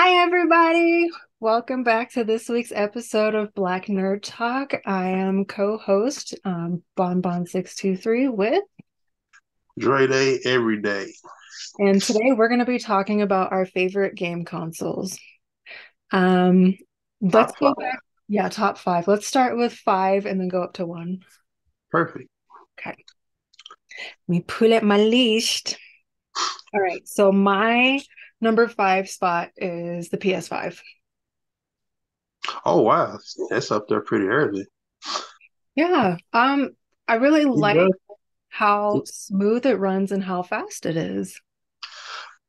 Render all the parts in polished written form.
Hi, everybody. Welcome back to this week's episode of Black Nerd Talk. I am co-host Bonbon623 with, Dre Day every day. and today we're going to be talking about our favorite game consoles. Um, let's Top go five. back. Yeah, top five. Let's start with five and then go up to one. Perfect. Okay. Let me pull up my list. All right. So my number five spot is the PS5. Oh wow. That's up there pretty early. Yeah. I really It like does. how smooth it runs and how fast it is.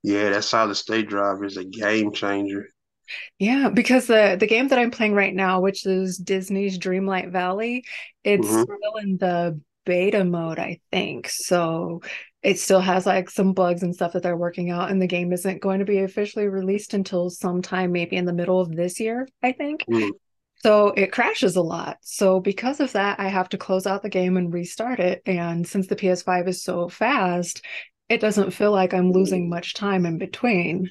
Yeah, that solid state drive is a game changer. Yeah, because the game that I'm playing right now, which is Disney's Dreamlight Valley, it's Hmm. still in the beta mode, I think. So it still has like some bugs and stuff that they're working out, and the game isn't going to be officially released until sometime maybe in the middle of this year, I think. Mm. So it crashes a lot. So because of that, I have to close out the game and restart it. And since the PS5 is so fast, it doesn't feel like I'm losing much time in between.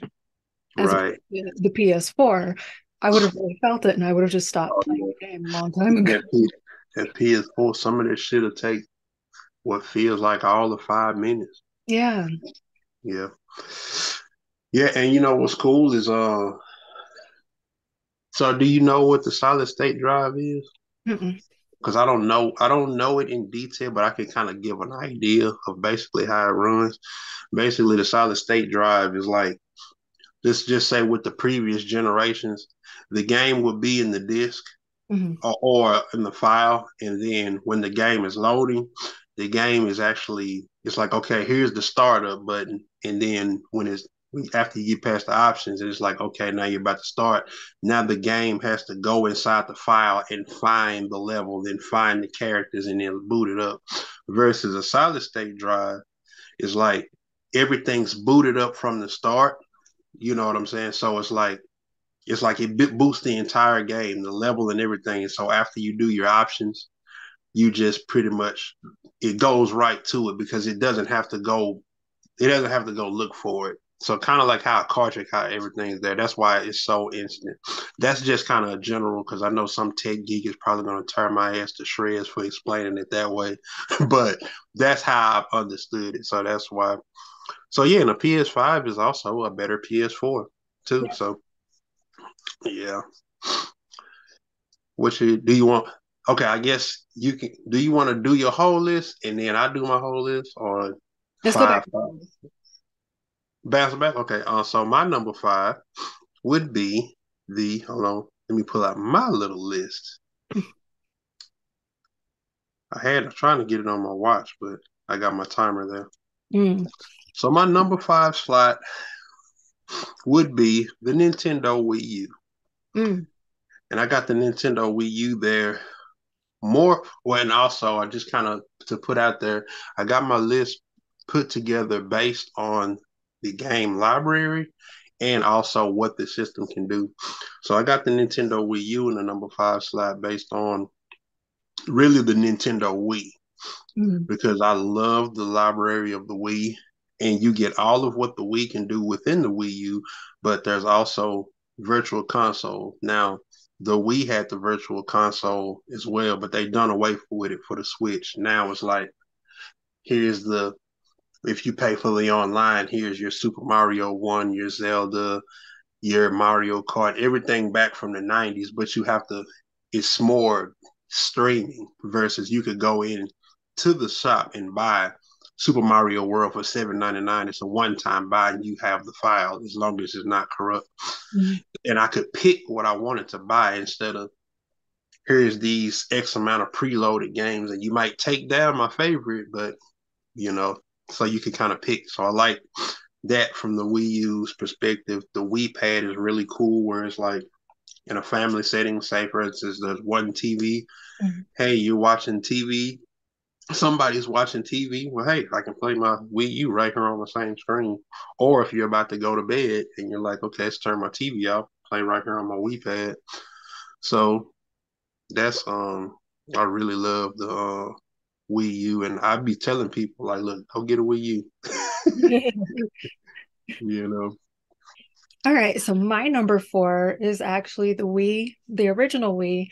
As Right. the PS4, I would have really felt it and I would have just stopped Oh, playing yeah. the game a long time ago. That PS4, some of that shit'll take what feels like all of 5 minutes. Yeah. Yeah. Yeah, and you know what's cool is so do you know what the solid state drive is? Mm-mm. Because I don't know it in detail, but I can kind of give an idea of basically how it runs. Basically, the solid state drive is like, let's just say with the previous generations, the game would be in the disk Hmm. or in the file, and then when the game is loading, the game is actually it's like, okay, here's the startup button, and then when it's after you get past the options, it's like, okay, now you're about to start. Now the game has to go inside the file and find the level, then find the characters, and then boot it up. Versus a solid state drive is like everything's booted up from the start. You know what I'm saying? So it's like it boosts the entire game, the level and everything. And so after you do your options, you just pretty much it goes right to it because it doesn't have to go. It doesn't have to go look for it. So kind of like how a cartridge, how everything's there. That's why it's so instant. That's just kind of a general because I know some tech geek is probably going to tear my ass to shreds for explaining it that way, but that's how I've understood it. So that's why. So yeah, and the PS5 is also a better PS4 too. Yeah. So yeah. Do you want? Okay, I guess you can. Do you want to do your whole list and then I do my whole list, or Let's go back. five, five? Bounce back. Okay. So my number five would be the. Hold on. Let me pull out my little list. I'm trying to get it on my watch, but I got my timer there. Mm, So my number five slot would be the Nintendo Wii U, mm, and I got the Nintendo Wii U there more. Well, and also I just kind of to put out there, I got my list put together based on the game library and also what the system can do. So I got the Nintendo Wii U in the number five slot based on really the Nintendo Wii mm. because I love the library of the Wii, and you get all of what the Wii can do within the Wii U, but there's also virtual console. Now, the Wii had the virtual console as well, but they done away with it for the Switch. Now it's like, here's the if you pay for the online, here's your Super Mario One, your Zelda, your Mario Kart, everything back from the '90s. But you have to, it's more streaming versus you could go in to the shop and buy Super Mario World for $7.99. It's a one-time buy, and you have the file as long as it's not corrupt. Mm. And I could pick what I wanted to buy instead of here's these X amount of preloaded games, and you might take down my favorite, but you know, so you can kind of pick. So I like that from the Wii U's perspective. The Wii Pad is really cool, where it's like in a family setting, say for instance, there's one TV. Mm. Hey, you're watching TV. Somebody's watching TV. Well, hey, I can play my Wii U right here on the same screen. Or if you're about to go to bed and you're like, okay, let's turn my TV off, play right here on my Wii Pad. So that's I really love the Wii U, and I'd be telling people like, look, go get a Wii U. You know. All right, so my number four is actually the Wii, the original Wii,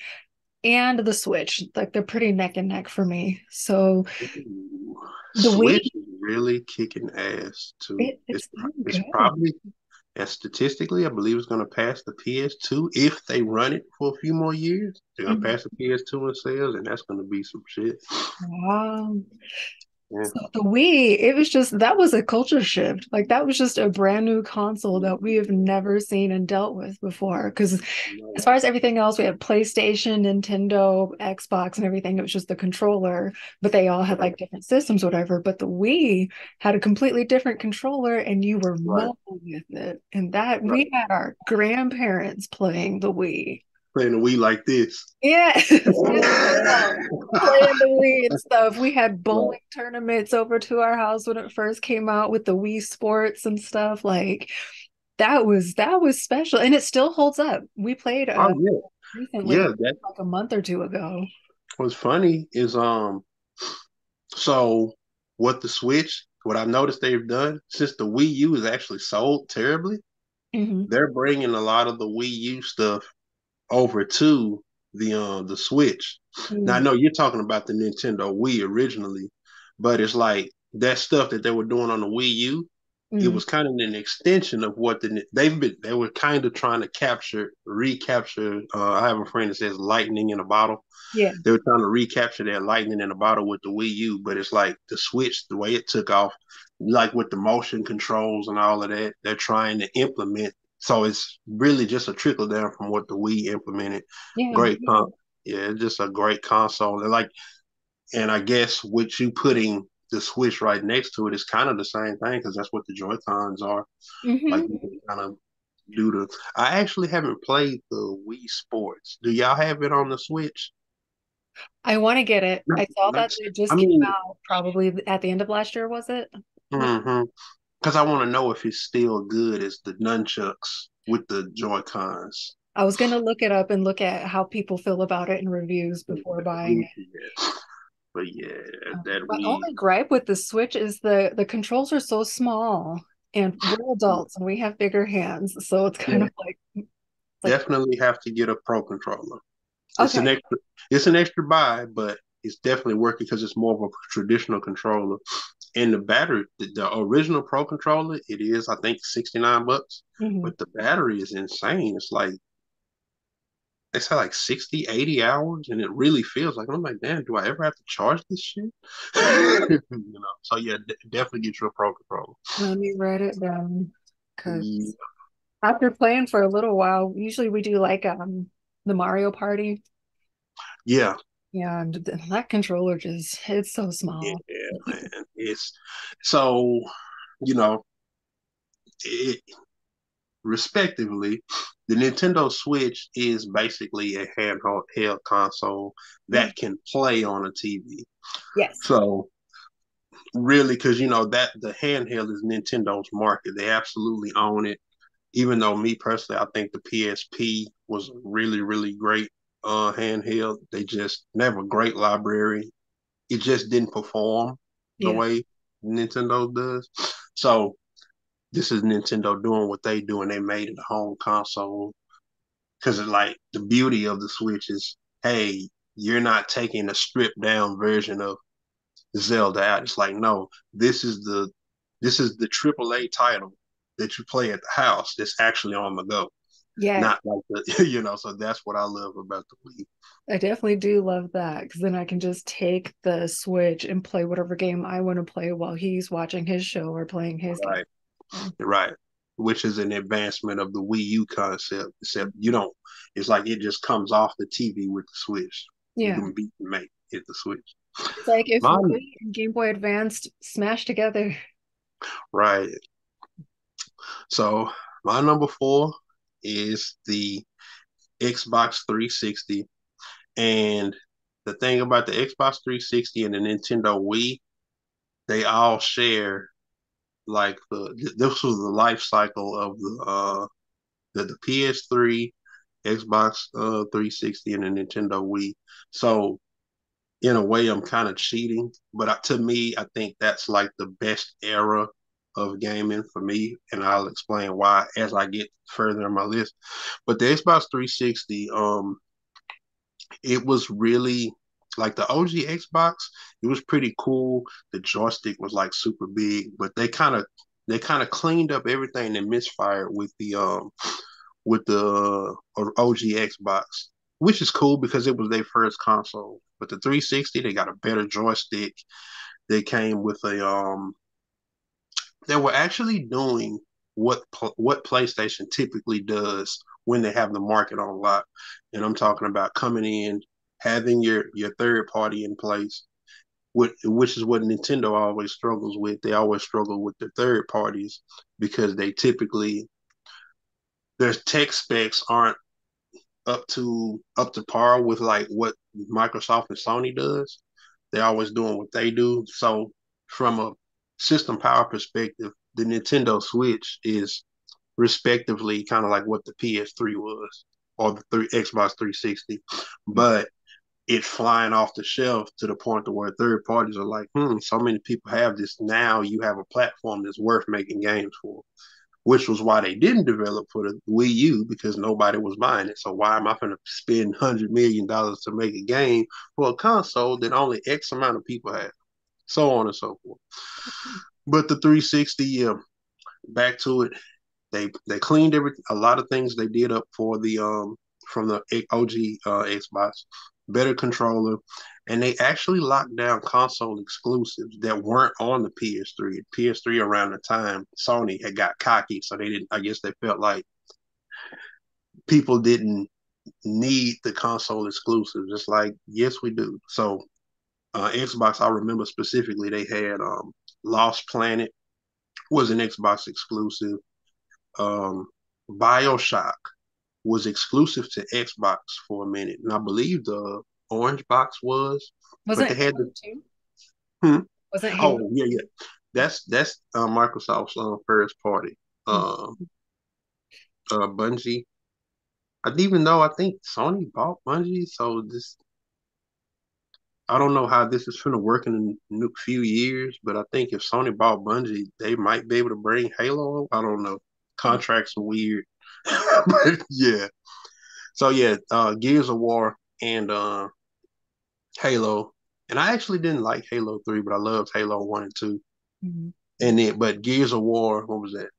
and the Switch. Like they're pretty neck and neck for me. So Ooh, the Switch Wii, is really kicking ass too. it's so It's good. probably, and statistically, I believe it's going to pass the PS2 if they run it for a few more years. They're going to Mhm. pass the PS2 in sales, and that's going to be some shit. Wow. Yeah. So the Wii, it was just that was a culture shift. Like that was just a brand new console that we have never seen and dealt with before. Because as far as everything else, we have PlayStation, Nintendo, Xbox, and everything. It was just the controller, but they all had Right. like different systems, whatever. But the Wii had a completely different controller, and you were Right. mowing with it. And that Right. we had our grandparents playing the Wii. Playing the Wii like this. Yes, playing the Wii and stuff. We had Right. bowling tournaments over to our house when it first came out with the Wii Sports and stuff. Like that was special, and it still holds up. We played Oh yeah. Yeah, recently, that like a month or two ago. what's funny is so what the Switch, what I've noticed they've done since the Wii U is actually sold terribly, Hmm. they're bringing a lot of the Wii U stuff over to the Switch. Now I Mm-hmm. know you're talking about the Nintendo Wii originally, but it's like that stuff that they were doing on the Wii U, it was kind of an extension of what they were kind of trying to recapture. I have a friend that says lightning in a bottle. Yeah, They were trying to recapture that lightning in a bottle with the Wii U, but it's like the Switch, the way it took off, like with the motion controls and all of that, they're trying to implement. So it's really just a trickle down from what the Wii implemented. yeah. Great yeah, it's just a great console. And like, and I guess with you putting the Switch right next to it is kind of the same thing because that's what the Joy Cons are. Like Hmm. you can kind of do the. I actually haven't played the Wii Sports. Do y'all have it on the Switch? I want to get it. Not, I saw not, that it I just came mean, out probably at the end of last year, was it? Like, because I want to know if it's still good as the nunchucks with the Joy Cons. I was gonna look it up and look at how people feel about it in reviews before buying it. But yeah, that My we only gripe with the Switch is the controls are so small, and we're adults and we have bigger hands, so it's kind yeah, of like it's like definitely have to get a pro controller. It's okay, an extra, it's an extra buy, but it's definitely working because it's more of a traditional controller. And the battery, the original pro controller, it is I think $69, hmm but the battery is insane. It's like they say like 60, 80 hours, and it really feels like I'm like, damn, do I ever have to charge this shit? So yeah, definitely get you a pro controller. let me write it down because Yeah, after playing for a little while, usually we do like the Mario Party. yeah, Yeah, and that controller just it's so small. yeah, man. It's so you know, it, respectively, the Nintendo Switch is basically a handheld held console Yeah. that can play on a TV. Yes. So really, because that the handheld is Nintendo's market, they absolutely own it. Even though me personally, I think the PSP was really, really great handheld. They just have a great library. It just didn't perform the Yeah. way Nintendo does. So this is Nintendo doing what they do, and they made it a home console. Because like the beauty of the Switch is, hey, you're not taking a stripped down version of Zelda out. It's like, no, this is the AAA title that you play at the house that's actually on the go, Yeah. not like the So that's what I love about the Wii. I definitely do love that because then I can just take the Switch and play whatever game I want to play while he's watching his show or playing his game. Right, So, right. Which is an advancement of the Wii U concept, except you don't. It's like it just comes off the TV with the Switch. You yeah. can beat and make hit the Switch. It's like if Mine, Wii and Game Boy Advance smashed together. right. So my number four is the Xbox 360. And the thing about the Xbox 360 and the Nintendo Wii, they all share like this was the life cycle of the PS3, Xbox 360, and the Nintendo Wii. So in a way, I'm kind of cheating, but to me, I think that's like the best era of gaming for me, and I'll explain why as I get further in my list. But the Xbox 360, it was really like the OG Xbox. It was pretty cool. The joystick was like super big, but they kind of cleaned up everything that misfired with the OG Xbox, which is cool because it was their first console. But the 360, they got a better joystick. They came with they were actually doing what PlayStation typically does when they have the market on lock, and I'm talking about coming in, having your third party in place, which is what Nintendo always struggles with. They always struggle with the third parties because they typically their tech specs aren't up to par with like what Microsoft and Sony does. They're always doing what they do. So from a system power perspective, the Nintendo Switch is respectively kind of like what the PS3 was or the Xbox 360, but it's flying off the shelf to the point to where third parties are like, so many people have this. Now you have a platform that's worth making games for, which was why they didn't develop for the Wii U because nobody was buying it. So why am I going to spend $100 million to make a game for a console that only X amount of people have? So on and so forth. But the 360, yeah, back to it. They cleaned a lot of things they did up for the from the OG Xbox, better controller, and they actually locked down console exclusives that weren't on the PS3. PS3 around the time Sony had got cocky, so they didn't. I guess they felt like people didn't need the console exclusives. It's like yes, we do. So Xbox, I remember specifically they had Lost Planet was an Xbox exclusive. Um, Bioshock was exclusive to Xbox for a minute, and I believe the Orange Box was, but Wasn't they had Halo the 2? hmm? Wasn't Halo? Oh yeah. That's Microsoft's first party. Mm. Uh, Bungie. I didn't even know. I think Sony bought Bungie, so this I don't know how this is going to work in a few years, but I think if Sony bought Bungie, they might be able to bring Halo. I don't know. Contracts are weird, but yeah. So yeah, Gears of War and Halo, and I actually didn't like Halo 3, but I loved Halo 1 and 2. Mhm. And then, but Gears of War, what was that?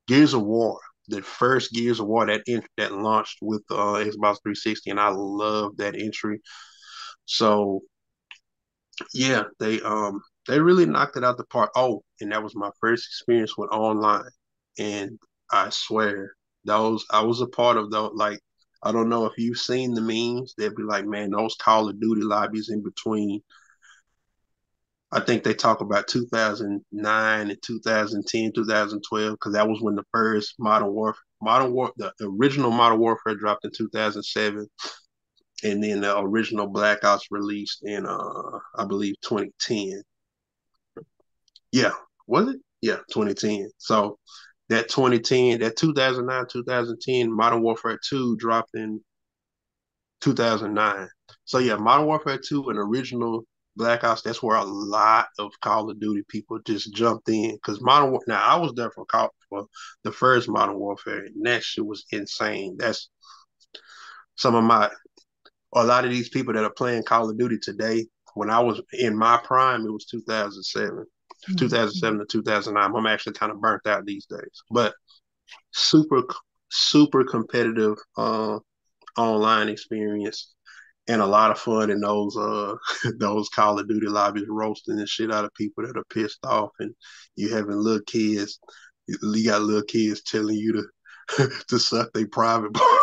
Gears of War, the first Gears of War that launched with Xbox 360, and I love that entry. So yeah, they really knocked it out the park. Oh, and that was my first experience with online, and I swear those I was a part of those. Like I don't know if you've seen the memes. They'd be like, man, those Call of Duty lobbies in between. I think they talk about 2009 and 2010, 2012, because that was when the first the original Modern Warfare dropped in 2007, and then the original Black Ops released in I believe 2010. Yeah, was it? Yeah, 2010. So that 2010, that 2009, 2010, Modern Warfare 2 dropped in 2009. So yeah, Modern Warfare 2 and original Black Ops, that's where a lot of Call of Duty people just jumped in. Because now I was there for the first Modern Warfare, and that shit was insane. That's some of a lot of these people that are playing Call of Duty today. When I was in my prime, it was 2007. Mhm. 2007 to 2009. I'm actually kind of burnt out these days, but super, super competitive online experience and a lot of fun in those those Call of Duty lobbies, roasting the shit out of people that are pissed off, and you having little kids. You got little kids telling you to to suck their private part.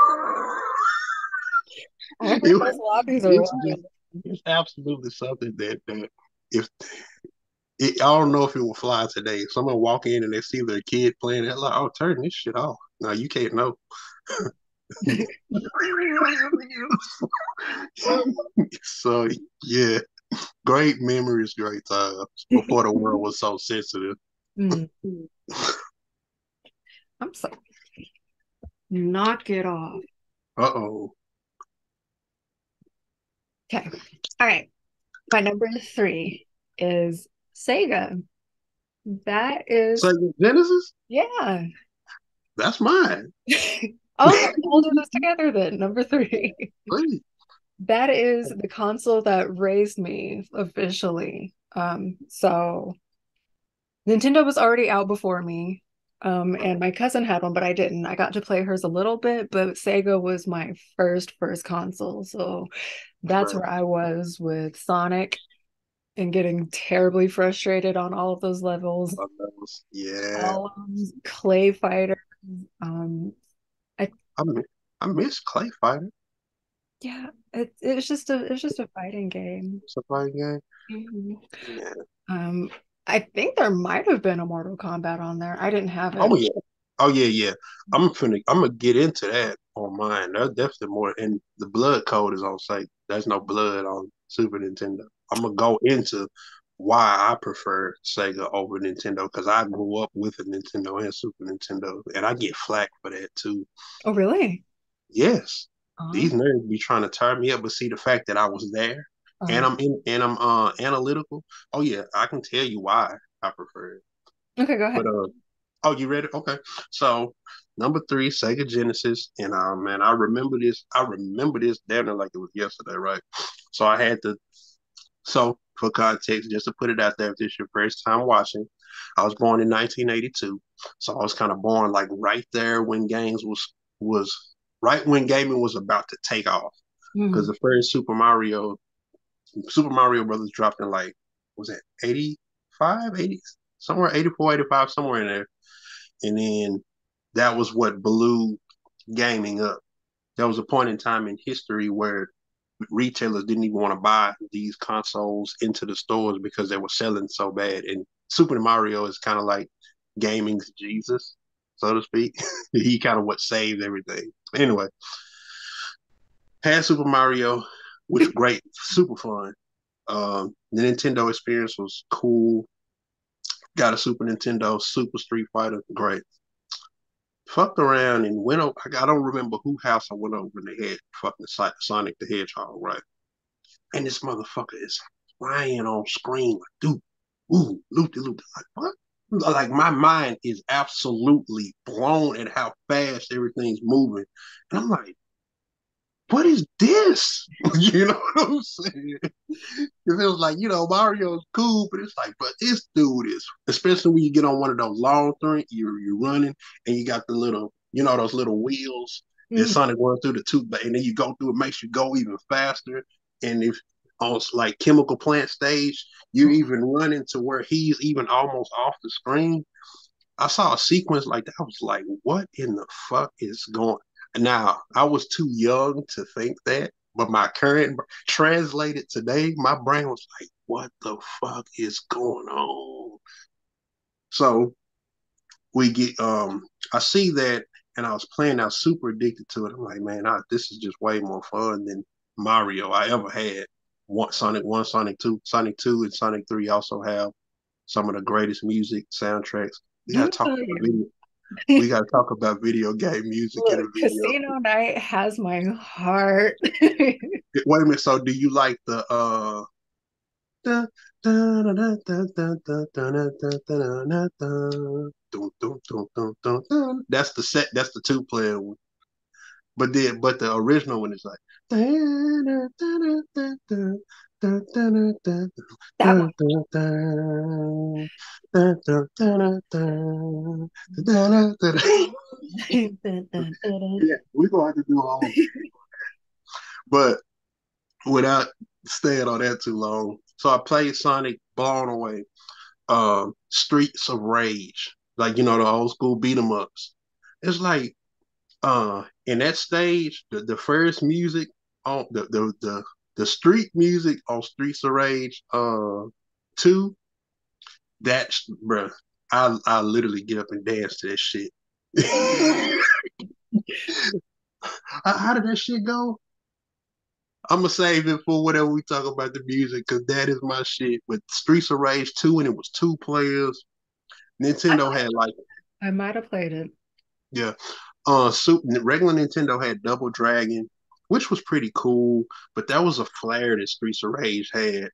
I heard it, those lobbies are it's wild. just it's absolutely something that if I don't know if it will fly today. If someone walk in and they see their kid playing it, like, oh, turn this shit off. No, you can't know. So yeah, great memories, great times before the world was so sensitive. Mm. I'm sorry. Knock it off. Uh-oh. Okay. All right. My number three is Sega. That is, Sega Genesis? yeah. That's mine. Oh, we'll do this together then. Number three. Please. That is the console that raised me officially. So Nintendo was already out before me. And my cousin had one, but I didn't. I got to play hers a little bit, but Sega was my first console. So that's Right. where I was with Sonic and getting terribly frustrated on all of those levels. Yeah. Columns, Clay Fighter. Um, I I miss, I miss Clay Fighter. yeah, it's just a fighting game. It's a fighting game. Mhm. Yeah. Um, I think there might have been a Mortal Kombat on there. I didn't have Oh it. yeah. Oh yeah, yeah. I'm gonna get into that on mine. That's definitely more, and the blood code is on site. There's no blood on Super Nintendo. I'm gonna go into why I prefer Sega over Nintendo because I grew up with a Nintendo and Super Nintendo, and I get flack for that too. Oh, really? Yes, these Oh, nerds be trying to turn me up, but see the fact that I was there and oh. I'm analytical. Oh yeah, I can tell you why I prefer it. Okay, go But ahead. oh, you ready? Okay. So number three, Sega Genesis, and man, I remember this. I remember this damn near like it was yesterday, right? So I had to. So for context, just to put it out there, if this is your first time watching, I was born in 1982, so I was kind of born like right there when games was right when gaming was about to take off. Because Mhm. the first Super Mario Brothers dropped in like was that 85, 80, somewhere 84, 85, somewhere in there. And then that was what blew gaming up. There was a point in time in history where retailers didn't even want to buy these consoles into the stores because they were selling so bad. And Super Mario is kind of like gaming's Jesus, so to speak. He kind of what saved everything. Anyway, had Super Mario, which great, super fun. The Nintendo experience was cool. Got a Super Nintendo, Super Street Fighter, great. Fucked around and went over. I don't remember who house I went over and they had fucking Sonic the Hedgehog, right? And this motherfucker is flying on screen like, dude, ooh, loopy loopy. Like, what? Like my mind is absolutely blown at how fast everything's moving. And I'm like, what is this? You know what I'm saying? It feels like, Mario's cool, but it's like, but this dude is, especially when you get on one of those long things, you're running and you got the little, those little wheels that Mhm. Sonic runs through the tube, and then you go through, it makes you go even faster. And if on like chemical plant stage, you're even running to where he's even almost off the screen. I saw a sequence like that. I was like, what in the fuck is going? Now, I was too young to think that, but my current translated today, my brain was like, what the fuck is going on? So we get I see that and I was playing, I was super addicted to it. I'm like, man, this is just way more fun than Mario I ever had. Sonic 1, Sonic 2, Sonic 2 and Sonic 3 also have some of the greatest music soundtracks. We Let gotta me talk tell about you. video. We gotta talk about video game music in a Look, video. Casino Night has my heart. Wait a minute. So, do you like the dun, dun, dun, dun, dun, dun, dun, dun, dun, dun, dun, dun, dun, dun, dun, dun, dun, dun. That's the set. That's the two-player one. But the original one is like. Dun, dun, dun, dun, dun, dun, dun, dun, That one. dun, dun, dun, dun, dun, dun, dun, dun, dun, dun. Dun, dun, dun, dun. Yeah, we're gonna have to do all of it. But without staying on that too long. So I played Sonic Blown Away, Streets of Rage, like the old school beat 'em ups. It's like in that stage, the first music on the street music on Streets of Rage 2, that's bruh, I literally get up and dance to that shit. How did that shit go? I'm gonna save it for whatever we talk about the music because that is my shit. But Streets of Rage 2 and it was two players. I, Nintendo had like I might have played it. yeah, regular Nintendo had Double Dragon, which was pretty cool. But that was a flair that Streets of Rage had,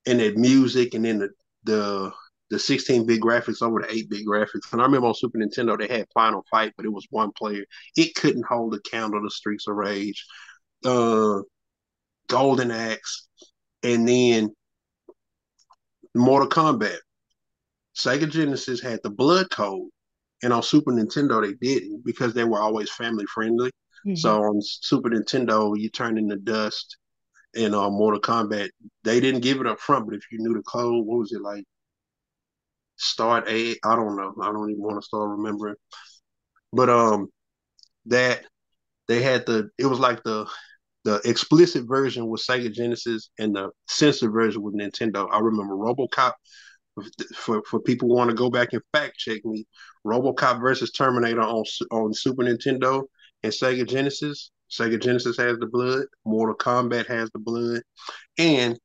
and that music, and then the the 16-bit graphics over the 8-bit graphics. And I remember on Super Nintendo they had Final Fight, but it was one player. It couldn't hold a candle to Streets of Rage, uh, Golden Axe, and then Mortal Kombat. Sega Genesis had the Blood Code, and on Super Nintendo they didn't because they were always family friendly. Mhm. So on Super Nintendo, you turn into dust. And Mortal Kombat, they didn't give it up front, but if you knew the code, what was it like? Start A, I don't know. I don't even want to start remembering. But that they had it was like the explicit version was Sega Genesis and the censored version was Nintendo. I remember RoboCop. For people who want to go back and fact check me, RoboCop versus Terminator on Super Nintendo and Sega Genesis. Sega Genesis has the blood. Mortal Kombat has the blood, and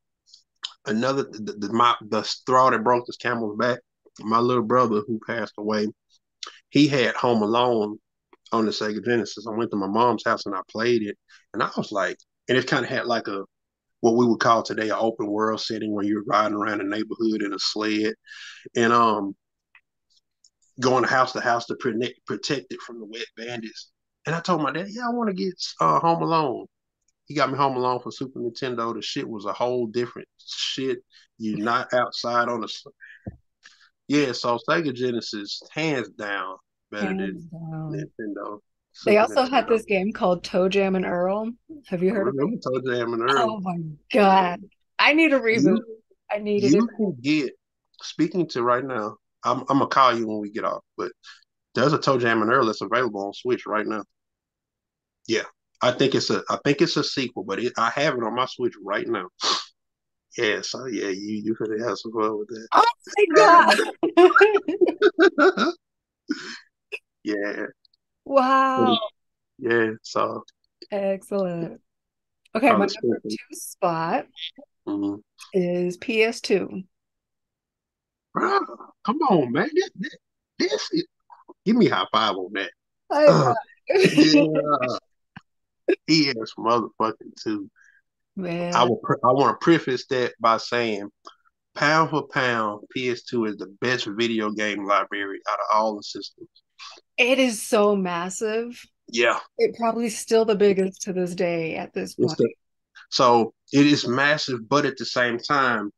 another the straw that broke this camel's back. My little brother who passed away, he had Home Alone on the Sega Genesis. I went to my mom's house and I played it, and I was like, and it kind of had like a what we would call today an open world setting where you're riding around the neighborhood in a sled and going to house to protect it from the wet bandits. And I told my dad, yeah, I want to get Home Alone. He got me Home Alone for Super Nintendo. The shit was a whole different shit. You're not outside on the yeah. So Sega Genesis hands down better than Hands down. Nintendo. They Super also had Nintendo. this game called Toe Jam and Earl. Have you I heard of it? remember Toe Jam and Earl. Oh my God. I need a reboot. You I needed it. you can get speaking to right now. I'm gonna call you when we get off, but there's a Toe Jam and Earl that's available on Switch right now. Yeah, I think it's a sequel, but I have it on my Switch right now. Yeah, so yeah, you could have some fun with Oh my God. that. Yeah, Wow. yeah. So Excellent. Okay, my probably number speaking. two spot Mm-hmm. is PS2. Bro, come on, man. This is, give me a high five on that. I know. Yeah, he is motherfucking too. Man, I want to preface that by saying, pound for pound, PS2 is the best video game library out of all the systems. it is so massive. Yeah, It probably still the biggest to this day at this it's point. the so it is massive, but at the same time,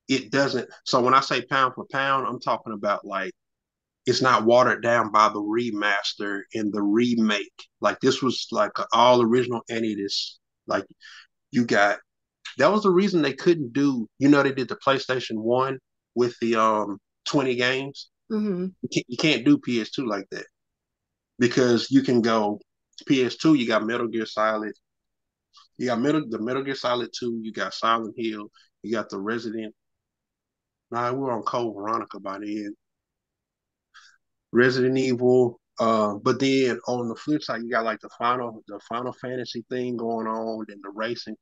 it doesn't. So when I say pound for pound, I'm talking about like it's not watered down by the remaster and the remake. Like this was like an all original, and it is like you got. That was the reason they couldn't do. You know, they did the PlayStation One with the 20 games. Hmm. You can't do PS2 like that because you can go PS2. You got Metal Gear Solid. You got the Metal Gear Solid 2. You got Silent Hill. You got the Resident. Nah, we were on Code Veronica by the end. Resident Evil. But then on the flip side, you got like the Final Fantasy thing going on, and the racing.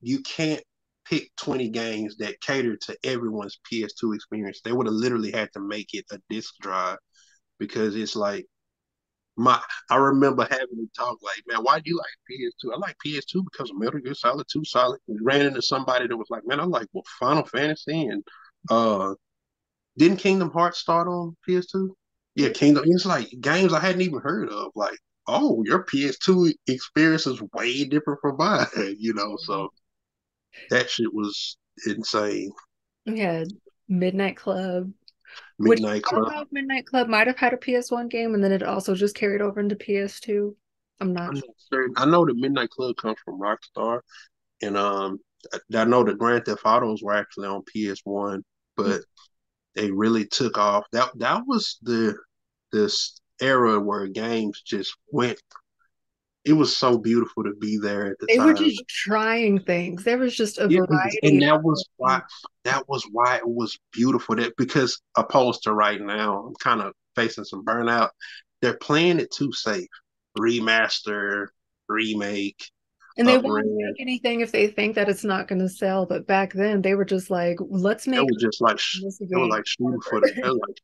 You can't pick 20 games that cater to everyone's PS2 experience. They would have literally had to make it a disc drive because it's like my. I remember having to talk like, man, why do you like PS2? I like PS2 because of Metal Gear Solid 2 Solid. We ran into somebody that was like, man, I like well, Final Fantasy and uh didn't Kingdom Hearts start on PS2? Yeah, Kingdom. It's like games I hadn't even heard of. Like, oh, your PS2 experience is way different from mine. So that shit was insane. We had Midnight Club, which Midnight I don't Club. know if Midnight Club might have had a PS1 game and then it also just carried over into PS2. I'm not I'm sure. not certain. I know the Midnight Club comes from Rockstar, and I know the Grand Theft Autos were actually on PS1, but they really took off. That was this era where games just went. It was so beautiful to be there at the They were time. just trying things. There was just a Yeah, and variety of that was why it was beautiful. That because opposed to right now, I'm kind of facing some burnout. They're playing it too safe. Remaster, remake, and they upgrade. won't make anything if they think that it's not going to sell. But back then, they were just like, let's It make was just like this a it was game. like shooting for the it was like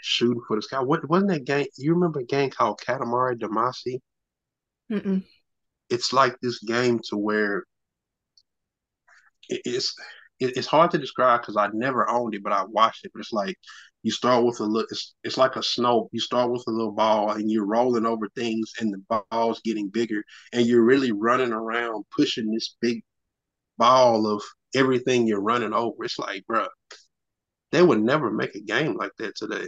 shooting for the sky. What wasn't that game? You remember a game called Katamari Damacy? It's like this game to where it's it's hard to describe because I never owned it, but I watched it. But it's like you start with a little, it's like a snow. You start with a little ball and you're rolling over things, and the ball's getting bigger, and you're really running around pushing this big ball of everything you're running over. It's like, bro, they would never make a game like that today.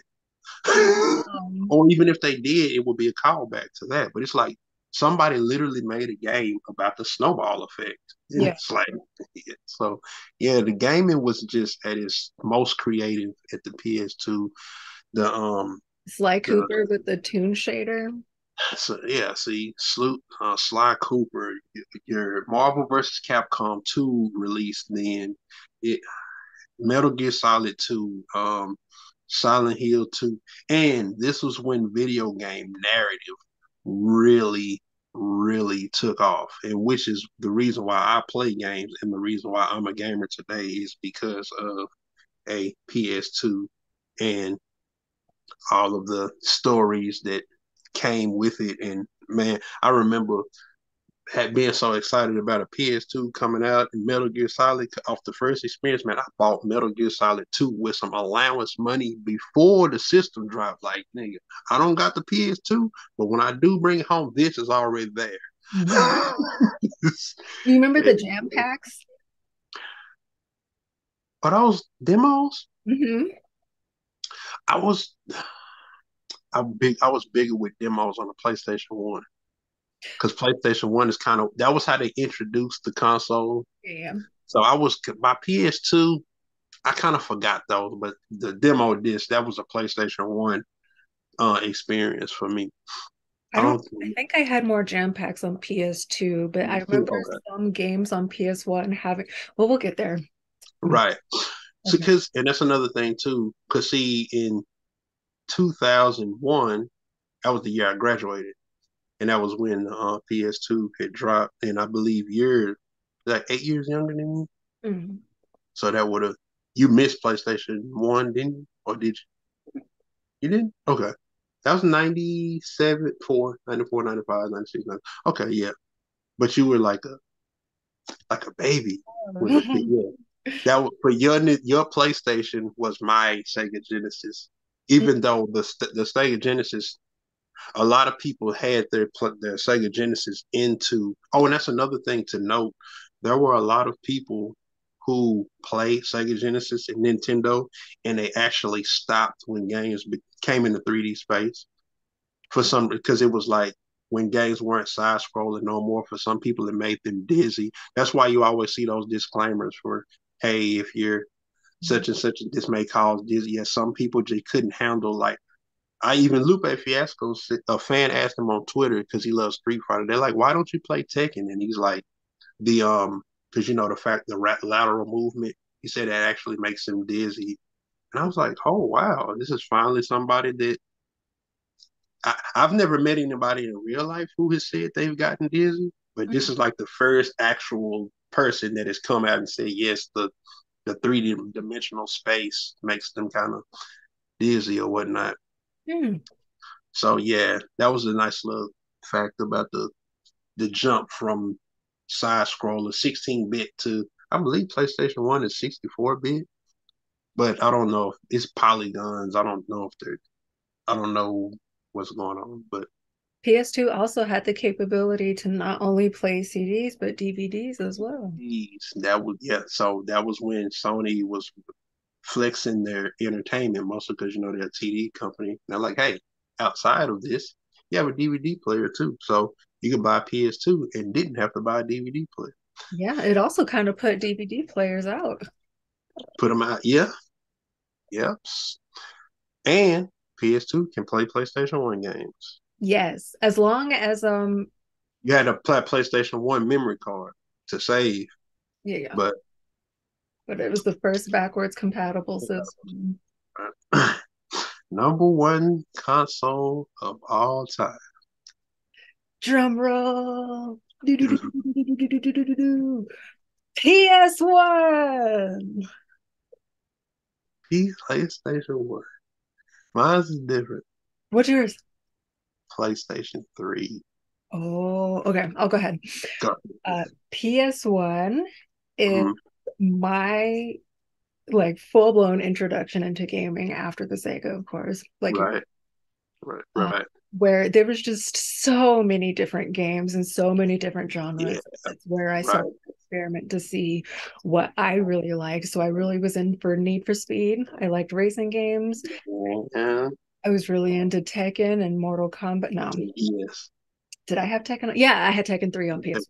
Um, Or even if they did, it would be a callback to that. But it's like somebody literally made a game about the snowball effect. And yeah. it's like, yeah. So yeah, the gaming was just at its most creative at the PS2. The Sly the Cooper with the Toon Shader. so yeah, see, Sly Cooper, your Marvel vs. Capcom 2 released then. It Metal Gear Solid 2, Silent Hill 2. And this was when video game narrative really, really took off. And which is the reason why I play games and the reason why I'm a gamer today is because of a PS2 and all of the stories that came with it. And man, I remember had been so excited about a PS2 coming out and Metal Gear Solid off the first experience, man. I bought Metal Gear Solid 2 with some allowance money before the system dropped. Like, nigga, I don't got the PS2, but when I do bring it home, this is already there. Mhm. You remember the jam packs? But those demos, Hmm. I was I was bigger with demos on the PlayStation 1. Because PlayStation 1 is kind of that was how they introduced the console. Yeah. So I was my PS2, I kind of forgot those, but the demo disc that was a PlayStation One experience for me. I I don't, don't I think think I had more jam packs on PS2, but I remember okay, some games on PS1 having, well, we'll get there. Mm, right? So okay. because and that's another thing too. Because see, in 2001, that was the year I graduated, and that was when PS2 had dropped. And I believe you're like 8 years younger than me, Mm. so that would have you missed PlayStation One, didn't you? Or did you? You didn't? Okay. That was 97, 4, 94, 95, 96, 90. Okay, yeah. But you were like a baby with a yeah. That was, but your PlayStation was my Sega Genesis. Even though the Sega Genesis, a lot of people had their Sega Genesis into. Oh, and that's another thing to note. There were a lot of people who played Sega Genesis and Nintendo, and they actually stopped when games came in the 3D space for some because it was like when games weren't side scrolling no more. For some people, it made them dizzy. That's why you always see those disclaimers for, hey, if you're such and such, this may cause dizzy. Yeah, some people just couldn't handle like. I even Lupe Fiasco, a fan asked him on Twitter because he loves Street Fighter. They're like, "Why don't you play Tekken?" And he's like, "The because you know the fact the lateral movement." He said that actually makes him dizzy. And I was like, "Oh wow, this is finally somebody that I've never met anybody in real life who has said they've gotten dizzy, but this is like the first actual person that has come out and said yes, the 3D dimensional space makes them kind of dizzy or whatnot. Mm. So yeah, that was a nice little fact about the jump from side scroller 16-bit to I believe PlayStation 1 is 64-bit, but I don't know if it's polygons. I don't know if they're I don't know what's going on, but PS2 also had the capability to not only play CDs, but DVDs as well. that was yeah. So that was when Sony was flexing their entertainment, mostly because you know they're a TD company. And they're like, hey, outside of this, you have a DVD player too, so you could buy a PS2 and didn't have to buy a DVD player. Yeah, it also kind of put DVD players out. Put them out, yeah, yeah, and PS2 can play PlayStation One games. Yes, as long as You had to play PlayStation One memory card to save, yeah, yeah. but But it was the first backwards compatible system. number one console of all time. Drum roll. Do, do, do, do, do, do, do, do, do, do, do. PS1. PlayStation One. Mine's is different. What's yours? PlayStation 3. Oh, okay. I'll go ahead. Go. PS1 is Mhm. my like full blown introduction into gaming after the Sega, of course. Like Right, right, uh, right. where there was just so many different games and so many different Yeah, genres. That's where I right. started to experiment to see what I really liked. So I really was in for Need for Speed. I liked racing games. And I was really into Tekken and Mortal Kombat. No, yes, did I have Tekken? Yeah, I had Tekken 3 on that, PS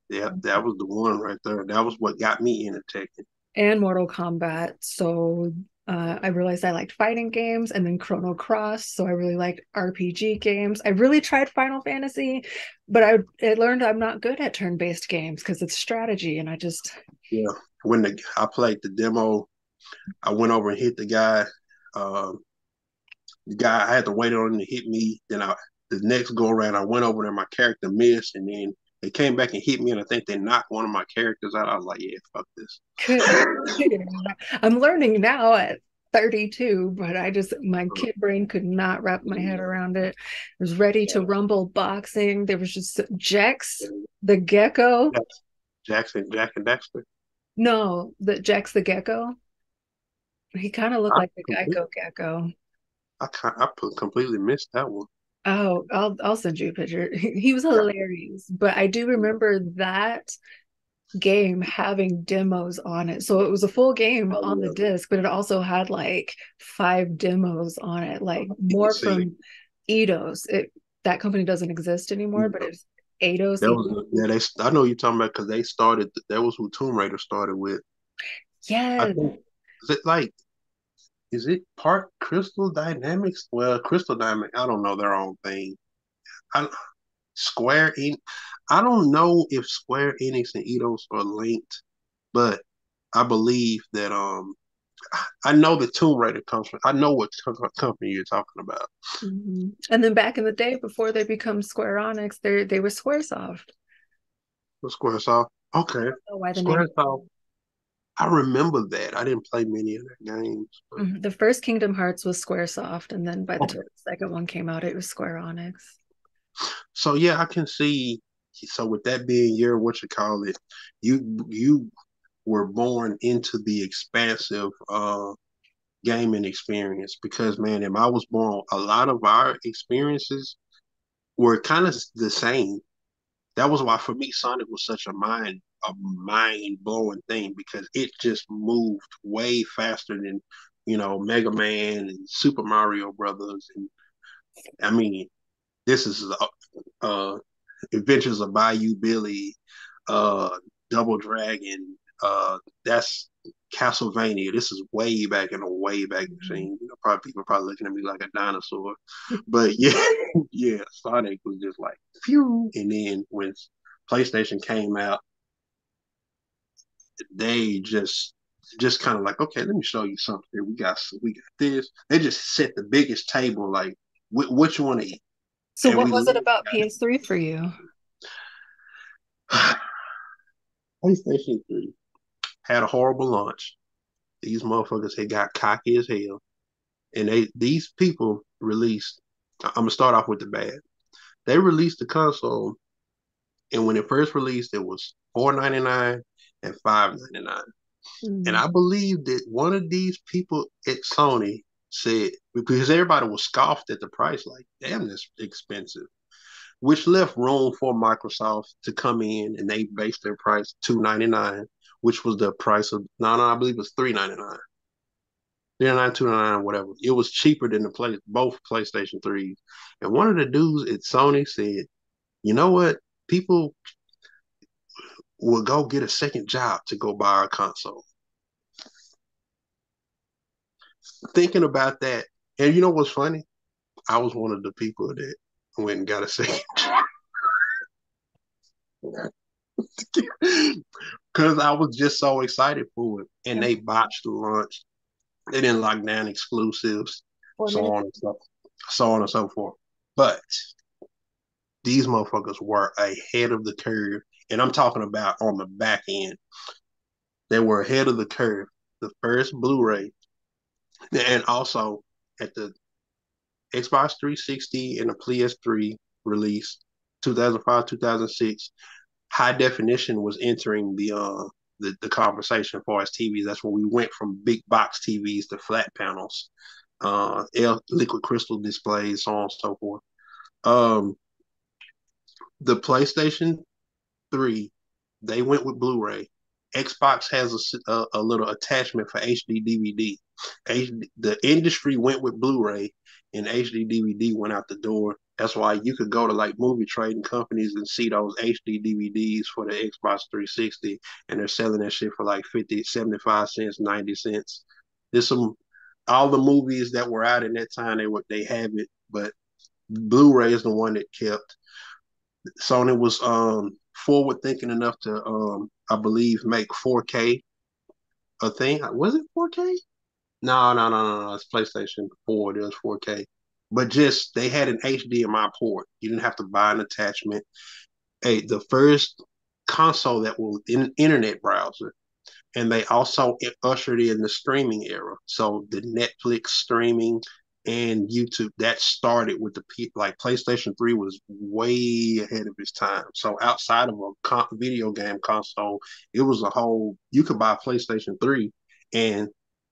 yeah, that was the one right there. That was what got me into Tekken. and Mortal Kombat. So I realized I liked fighting games and then Chrono Cross. So I really liked RPG games. I really tried Final Fantasy, but I learned I'm not good at turn based games because it's strategy. And I just, Yeah, when I played the demo, I went over and hit the guy. Uh, the guy I had to wait on him to hit me. Then the next go around, I went over there, my character missed, and then they came back and hit me, and I think they knocked one of my characters out. I was like, yeah, fuck this. I'm learning now at 32, but my kid brain could not wrap my head around it. I was ready to rumble boxing. There was just Jex, the gecko. Jack and Dexter. No, the Jex the gecko. He kind of looked I like the Geico gecko. completely missed that one. Oh, I'll send you a picture. He was Yeah. hilarious, but I do remember that game having demos on it. So it was a full game Oh on the yeah. disc, but it also had like 5 demos on it, like more See, from Eidos. That company doesn't exist anymore, but it's Eidos. that was yeah. I know you're talking about because they started. That was who Tomb Raider started with. I Yeah. think is it like is it part Crystal Dynamics? Well, Crystal Dynamics, I don't know their own thing. I, Square Enix, I don't know if Square Enix and Eidos are linked, but I believe that I know the Tomb Raider comes from. I know what company you're talking about. Mhm. And then back in the day, before they become Square Enix, they were Squaresoft. The SquareSoft. I Okay, don't know why the name. SquareSoft. I remember that. I didn't play many of their games. But, Mhm. The first Kingdom Hearts was Squaresoft, and then by the time okay. the second one came out, it was Square Enix. So yeah, I can see. So with that being your what you call it, you were born into the expansive gaming experience because man, if I was born, a lot of our experiences were kind of the same. That was why for me, Sonic was such a mind blowing thing because it just moved way faster than Mega Man and Super Mario Brothers. And I mean, this is uh, Adventures of Bayou Billy, uh, Double Dragon. That's Castlevania. This is way back in the way back Mhm. machine. Probably people probably looking at me like a dinosaur, but yeah, yeah. Sonic was just like phew. And then when PlayStation came out, they just kind of like, okay, let me show you something. We got this. They just set the biggest table. Like, what you want to eat, So and what we was it about PS3 for you? PlayStation 3 had a horrible launch. These motherfuckers had got cocky as hell. And these people released, I'm gonna start off with the bad. They released the console, and when it first released, it was $4.99 and $5.99. And Mhm. I believe that one of these people at Sony said, because everybody was scoffed at the price, like, damn, this expensive, which left room for Microsoft to come in and they based their price $2.99, which was the price of no, I believe it was $3.99. 399, 299, whatever. It was cheaper than both PlayStation 3s. And one of the dudes at Sony said, you know what? People will go get a second job to go buy a console. Thinking about that, and you know what's funny? I was one of the people that went and got a second job because I was just so excited for it. And they botched the launch. They didn't lock down exclusives, Four so minutes. on and so on and so forth. But these motherfuckers were ahead of the curve. And I'm talking about on the back end. They were ahead of the curve. The first Blu-ray, and also at the Xbox 360 and the PS3 release, 2005, 2006, high definition was entering the conversation as far as TVs. That's when we went from big box TVs to flat panels, liquid crystal displays, so on and so forth. Um, the PlayStation 3, they went with Blu-ray. Xbox has a little attachment for HD DVD. The industry went with Blu-ray, and HD DVD went out the door. That's why you could go to like movie trading companies and see those HD DVDs for the Xbox 360, and they're selling that shit for like 50, 75 cents, 90 cents. There's some all the movies that were out in that time they have it, but Blu-ray is the one that kept. Sony was forward thinking enough to I believe make 4K a thing. Was it 4K? No. It's PlayStation 4. It was 4K. But just they had an HDMI port. You didn't have to buy an attachment. Hey, the first console that was in internet browser, and they also ushered in the streaming era. So the Netflix streaming and YouTube that started with the like PlayStation 3 was way ahead of its time. So outside of a video game console, it was a whole you could buy PlayStation 3 and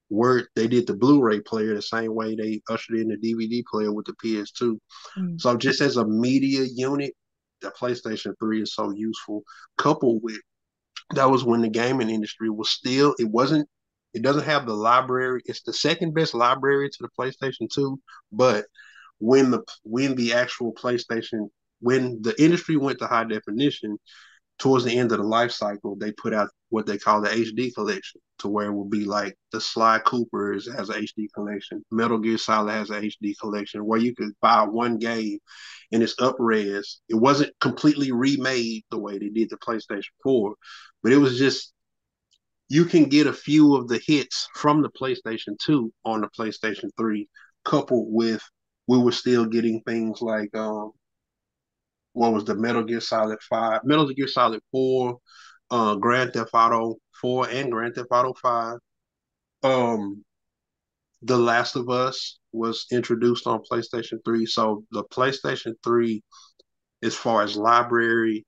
where they did the Blu-ray player the same way they ushered in the DVD player with the PS2. Mm. So just as a media unit, the PlayStation 3 is so useful, coupled with that was when the gaming industry was still it doesn't have the library. It's the second best library to the PlayStation 2, but when the actual PlayStation when the industry went to high definition, towards the end of the life cycle, they put out what they call the HD collection, to where it will be like the Sly Coopers has an HD collection, Metal Gear Solid has an HD collection, where you could buy one game and it's upres. It wasn't completely remade the way they did the PlayStation 4, but it was just you can get a few of the hits from the PlayStation 2 on the PlayStation 3, coupled with we were still getting things like what was the Metal Gear Solid 5, Metal Gear Solid 4, Grand Theft Auto 4 and Grand Theft Auto 5. Um, The Last of Us was introduced on PlayStation 3. So the PlayStation 3, as far as library,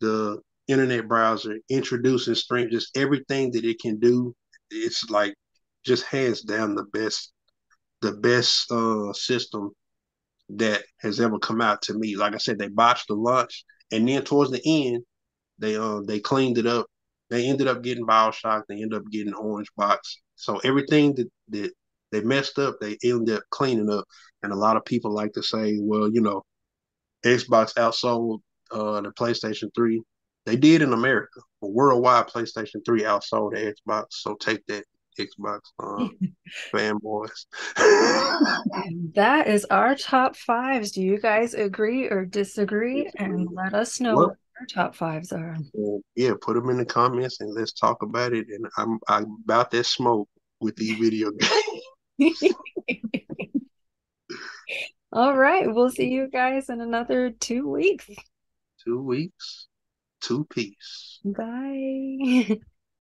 the internet browser, introducing stream, just everything that it can do, it's like just hands down the best system that has ever come out to me. Like I said, they botched the launch, and then towards the end, they cleaned it up. They ended up getting Bioshock. They ended up getting Orange Box. So everything that they messed up, they ended up cleaning up. And a lot of people like to say, well, Xbox outsold the PlayStation 3. They did in America, but worldwide, PlayStation 3 outsold the Xbox. So take that, Xbox fanboys. And that is our top fives. Do you guys agree or disagree? And let us know what Well, our top fives are. yeah, put them in the comments and let's talk about it. And I'm about that smoke with these video games. All right, we'll see you guys in another 2 weeks. 2 weeks, two piece. Bye.